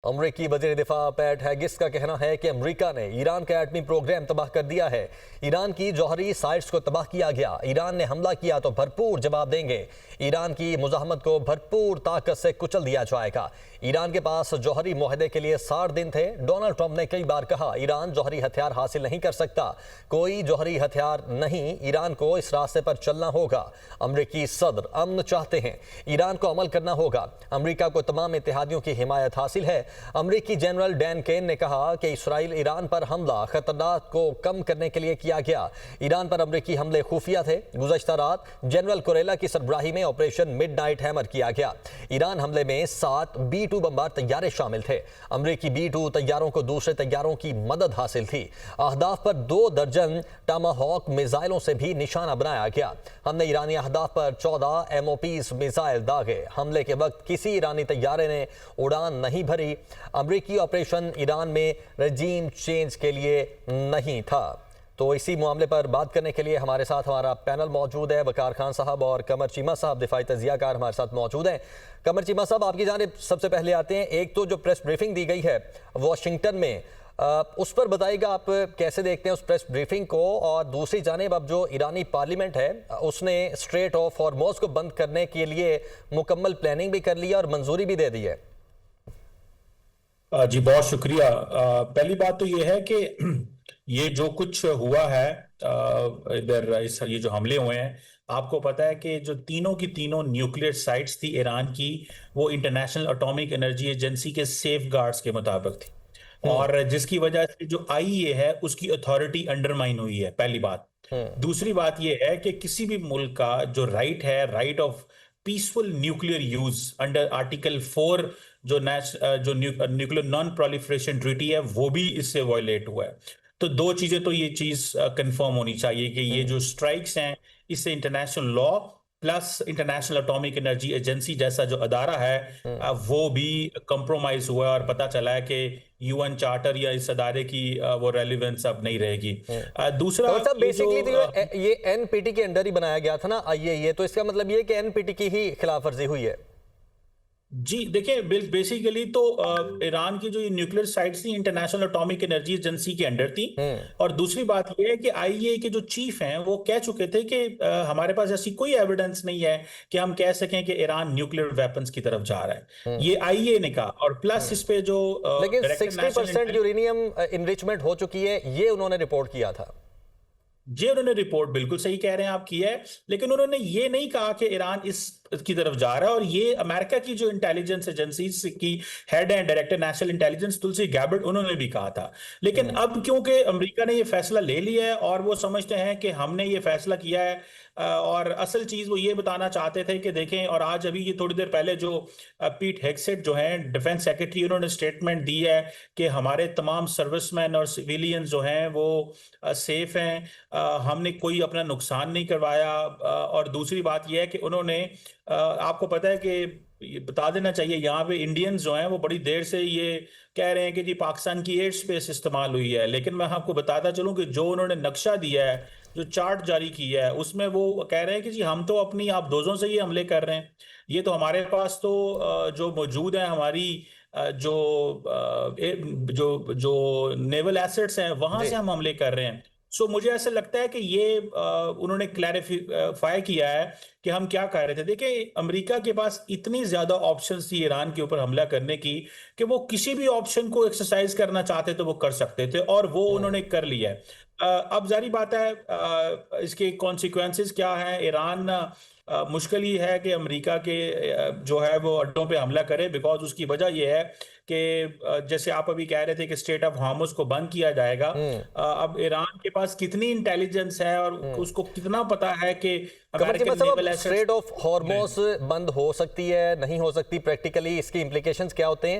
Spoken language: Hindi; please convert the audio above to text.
अमरीकी वज़ीर दिफा पैट हेगिस का कहना है कि अमरीका ने ईरान का एटमी प्रोग्राम तबाह कर दिया है। ईरान की जौहरी साइट्स को तबाह किया गया। ईरान ने हमला किया तो भरपूर जवाब देंगे। ईरान की मुज़ाहमत को भरपूर ताकत से कुचल दिया जाएगा। ईरान के पास जौहरी मुआहदे के लिए 60 दिन थे। डोनाल्ड ट्रंप ने कई बार कहा ईरान जौहरी हथियार हासिल नहीं कर सकता। कोई जौहरी हथियार नहीं, ईरान को इस रास्ते पर चलना होगा। अमरीकी सदर अमन चाहते हैं, ईरान को अमल करना होगा। अमरीका को तमाम इत्तेहादियों की हिमायत हासिल है। अमरीकी जनरल डैन केन ने कहा कि इसराइल ईरान पर हमला खतरनाक को कम करने के लिए किया गया। ईरान पर अमरीकी हमले खुफिया थे। गुज़श्ता रात जनरल कुरेला की सरबराही में ऑपरेशन मिडनाइट हैमर किया गया। ईरान हमले में 7 B-2 बमबार तैयारे शामिल थे। अमरीकी B-2 तैयारों को दूसरे तैयारों की मदद हासिल थी। अहदाफ पर 2 दर्जन टामाहॉक मिसाइलों से भी निशाना बनाया गया। हमने ईरानी अहदाफ पर 14 MOPs मिसाइल दागे। हमले के वक्त किसी ईरानी तैयारे ने उड़ान नहीं भरी। अमरीकी ऑपरेशन ईरान में रजीम चेंज के लिए नहीं था। तो इसी मामले पर बात करने के लिए हमारे साथ हमारा पैनल मौजूद है। वकार खान साहब और कमर चीमा साहब दिफाई तजियाकार हमारे साथ मौजूद हैं। कमर चीमा साहब, आपकी जानिब सबसे पहले आते हैं। एक तो जो प्रेस ब्रीफिंग दी गई है वॉशिंगटन में, उस पर बताइएगा आप कैसे देखते हैं उस प्रेस ब्रीफिंग को। और दूसरी जानिब अब जो ईरानी पार्लियामेंट है उसने स्ट्रेट ऑफ हॉर्मोज को बंद करने के लिए मुकम्मल प्लानिंग भी कर ली है और मंजूरी भी दे दी है। जी बहुत शुक्रिया। पहली बात तो ये है कि ये जो कुछ हुआ है इधर ये जो हमले हुए हैं, आपको पता है कि जो तीनों की तीनों न्यूक्लियर साइट्स थी ईरान की, वो इंटरनेशनल एटॉमिक एनर्जी एजेंसी के सेफ गार्ड्स के मुताबिक थी, और जिसकी वजह से जो IAEA है उसकी अथॉरिटी अंडरमाइन हुई है, पहली बात। दूसरी बात यह है कि किसी भी मुल्क का जो राइट है, right of peaceful nuclear use under article 4 जो न्यूक्लियर नॉन प्रोलिफरेशन ट्रीटी है, वो भी इससे वायलेट हुआ है। तो 2 चीजें तो ये चीज कंफर्म होनी चाहिए कि ये जो स्ट्राइक्स हैं इससे international law plus international atomic energy agency जैसा जो अदारा है वो भी कंप्रोमाइज हुआ है, और पता चला है कि UN चार्टर या इस अदारे की वो रेलिवेंस अब नहीं रहेगी। दूसरा तो बेसिकली तो ये NPT के अंडर ही बनाया गया था ना IAEA, तो इसका मतलब ये कि NPT की ही खिलाफ वर्जी हुई है। जी देखिए, बेसिकली तो ईरान की जो ये न्यूक्लियर साइट्स थी इंटरनेशनल एटॉमिक एनर्जी एजेंसी के अंडर थी। और दूसरी बात ये है कि IAEA के जो चीफ हैं वो कह चुके थे कि हमारे पास ऐसी कोई एविडेंस नहीं है कि हम कह सकें कि ईरान न्यूक्लियर वेपन्स की तरफ जा रहा है। ये IAEA ने कहा। और प्लस इस पे जो लेकिन 60% यूरेनियम इनरिचमेंट हो चुकी है, ये उन्होंने रिपोर्ट किया था। जी उन्होंने रिपोर्ट बिल्कुल सही कह रहे हैं आप की है, लेकिन उन्होंने ये नहीं कहा कि ईरान इस की तरफ जा रहा है। और ये अमेरिका की जो इंटेलिजेंस एजेंसी की हेड है, डायरेक्टर नेशनल इंटेलिजेंस तुलसी गैबर्ट, उन्होंने भी कहा था। लेकिन अब क्योंकि अमेरिका ने ये फैसला ले लिया है और वो समझते हैं कि हमने ये फैसला किया है, और असल चीज वो ये बताना चाहते थे कि देखें, और आज अभी ये थोड़ी देर पहले जो पीट हेगसेट जो हैं डिफेंस सेक्रेटरी, उन्होंने स्टेटमेंट दी है कि हमारे तमाम सर्विसमैन और सिविलियंस जो हैं वो सेफ हैं, हमने कोई अपना नुकसान नहीं करवाया। और दूसरी बात यह है कि उन्होंने आपको पता है कि ये बता देना चाहिए, यहाँ पे इंडियंस जो हैं वो बड़ी देर से ये कह रहे हैं कि जी पाकिस्तान की एयर स्पेस इस्तेमाल हुई है, लेकिन मैं आपको बताता चलूं कि जो उन्होंने नक्शा दिया है, जो चार्ट जारी किया है, उसमें वो कह रहे हैं कि जी हम तो अपनी आबदोजों से ये हमले कर रहे हैं। ये तो हमारे पास तो जो मौजूद है हमारी जो जो नेवल एसेट्स हैं वहां से हम हमले कर रहे हैं। सो मुझे ऐसा लगता है कि ये उन्होंने क्लैरिफाई किया है कि हम क्या कह रहे थे। देखिए, अमेरिका के पास इतनी ज्यादा ऑप्शंस थी ईरान के ऊपर हमला करने की कि वो किसी भी ऑप्शन को एक्सरसाइज करना चाहते तो वो कर सकते थे, और वो उन्होंने कर लिया है। अब जारी बात है इसके कॉन्सिक्वेंसेस क्या हैं। ईरान मुश्किल ही है कि अमेरिका के जो है वो अड्डों पे हमला करे, बिकॉज उसकी वजह यह है कि जैसे आप अभी कह रहे थे कि स्ट्रेट ऑफ हार्मुज को बंद किया जाएगा। अब ईरान के पास कितनी इंटेलिजेंस है और उसको कितना पता है कि स्ट्रेट ऑफ हार्मुज बंद हो सकती है, नहीं हो सकती, प्रैक्टिकली इसके इम्प्लीकेशंस क्या होते हैं।